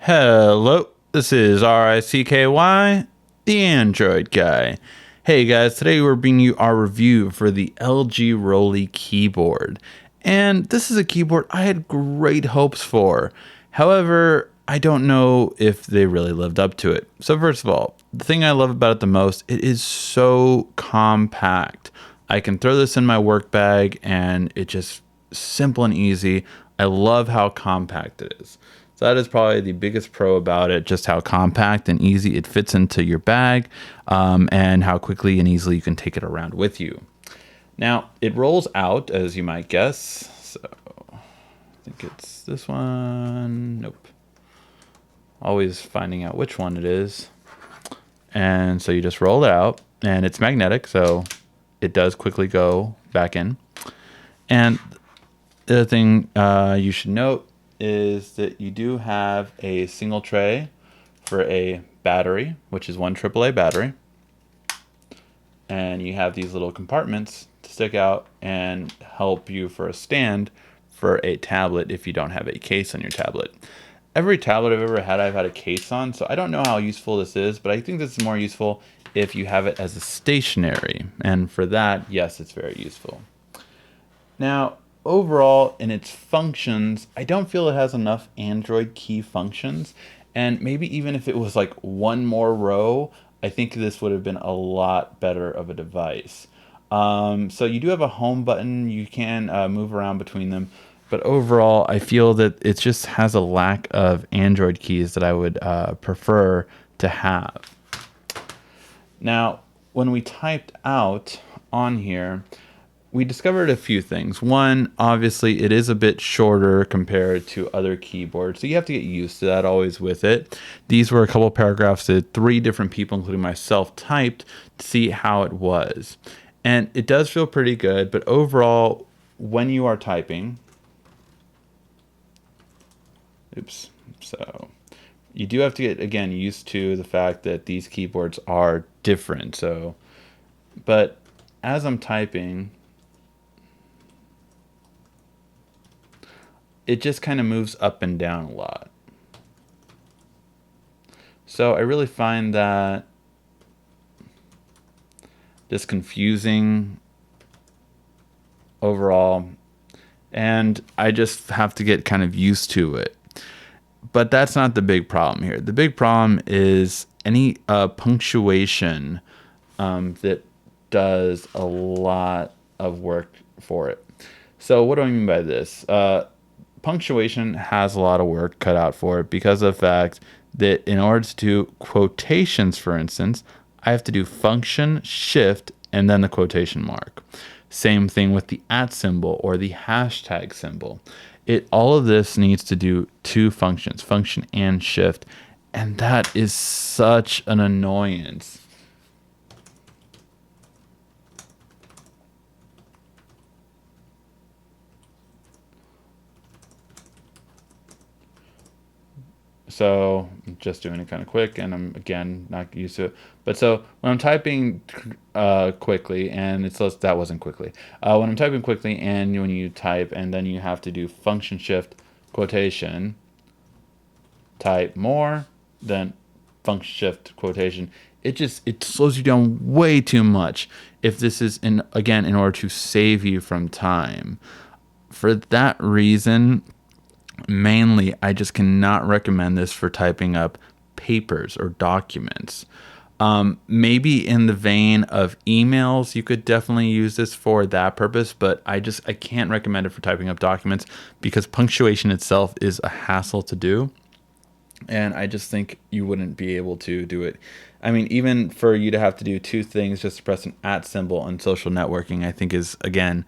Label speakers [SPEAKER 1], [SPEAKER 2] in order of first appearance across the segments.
[SPEAKER 1] Hello, this is RICKY, the Android guy. Hey guys, today we're bringing you our review for the LG Rolly keyboard. And this is a keyboard I had great hopes for. However, I don't know if they really lived up to it. So first of all, the thing I love about it the most, it is so compact. I can throw this in my work bag and it just simple and easy. I love how compact it is. So that is probably the biggest pro about it, just how compact and easy it fits into your bag, and how quickly and easily you can take it around with you. Now, it rolls out, as you might guess. So I think it's this one. Nope. Always finding out which one it is. And so you just roll it out, and it's magnetic, so it does quickly go back in. And the other thing you should note is that you do have a single tray for a battery, which is one AAA battery. And you have these little compartments to stick out and help you for a stand for a tablet if you don't have a case on your tablet. Every tablet I've ever had, I've had a case on, so I don't know how useful this is, but I think this is more useful if you have it as a stationary. And for that, yes, it's very useful. Now, overall, in its functions, I don't feel it has enough Android key functions. And maybe even if it was like one more row, I think this would have been a lot better of a device. So you do have a home button. You can move around between them. But overall, I feel that it just has a lack of Android keys that I would prefer to have. Now, when we typed out on here, we discovered a few things. One, obviously, it is a bit shorter compared to other keyboards, so you have to get used to that always with it. These were a couple of paragraphs that 3 different people, including myself, typed to see how it was. And it does feel pretty good, but overall, when you are typing, so you do have to get, again, used to the fact that these keyboards are different. So, but as I'm typing, it just kind of moves up and down a lot. So I really find that just confusing overall, and I just have to get kind of used to it. But that's not the big problem here. The big problem is any punctuation that does a lot of work for it. So what do I mean by this? Punctuation has a lot of work cut out for it because of the fact that in order to do quotations, for instance, I have to do function, shift, and then the quotation mark. Same thing with the @ symbol or the hashtag symbol. All of this needs to do 2 functions, function and shift, and that is such an annoyance. So I'm just doing it kind of quick, and I'm again not used to it. But so when I'm typing quickly, and that wasn't quickly. When I'm typing quickly, and when you type, and then you have to do function shift quotation, type more, then function shift quotation. It slows you down way too much. If this is in order to save you from time. For that reason, mainly, I just cannot recommend this for typing up papers or documents. Maybe in the vein of emails, you could definitely use this for that purpose, but I can't recommend it for typing up documents because punctuation itself is a hassle to do. And I just think you wouldn't be able to do it. I mean, even for you to have to do 2 things just to press an @ symbol on social networking, I think is, again,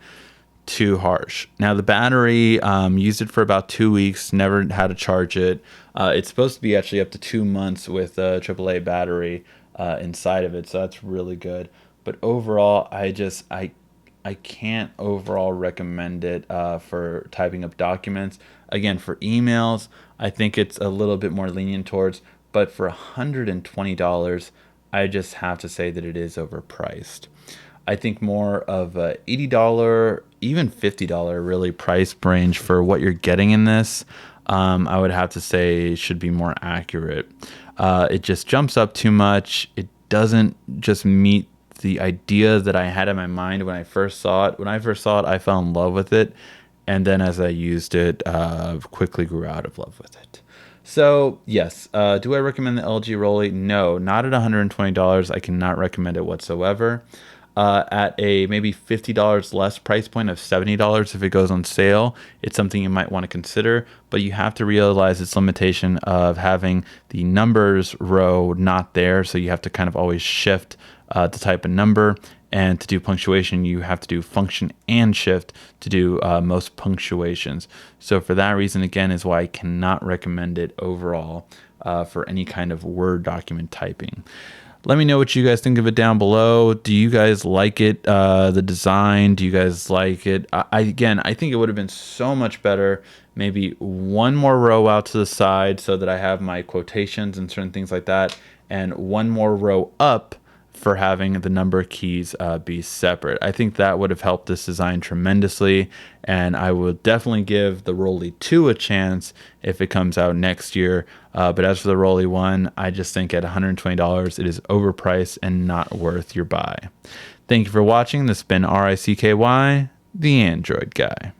[SPEAKER 1] too harsh. Now the battery, used it for about 2 weeks, never had to charge it. It's supposed to be actually up to 2 months with a AAA battery inside of it, so that's really good. But overall, I can't overall recommend it for typing up documents. Again, for emails, I think it's a little bit more lenient towards, but for $120, I just have to say that it is overpriced. I think more of a $80, even $50 really price range for what you're getting in this. I would have to say should be more accurate. It just jumps up too much. It doesn't just meet the idea that I had in my mind when I first saw it. When I first saw it, I fell in love with it. And then as I used it, quickly grew out of love with it. So, yes, do I recommend the LG Rolly? No, not at $120. I cannot recommend it whatsoever. At a maybe $50 less price point of $70 if it goes on sale, it's something you might want to consider, but you have to realize its limitation of having the numbers row not there, so you have to kind of always shift the type of number. And to do punctuation, you have to do function and shift to do most punctuations. So for that reason, again, is why I cannot recommend it overall for any kind of Word document typing. Let me know what you guys think of it down below. Do you guys like it? The design? Do you guys like it? I think it would have been so much better. Maybe one more row out to the side so that I have my quotations and certain things like that, and one more row up for having the number of keys be separate. I think that would have helped this design tremendously, and I will definitely give the Rolly 2 a chance if it comes out next year. But as for the Rolly 1, I just think at $120 it is overpriced and not worth your buy. Thank you for watching. This has been RICKY, the Android Guy.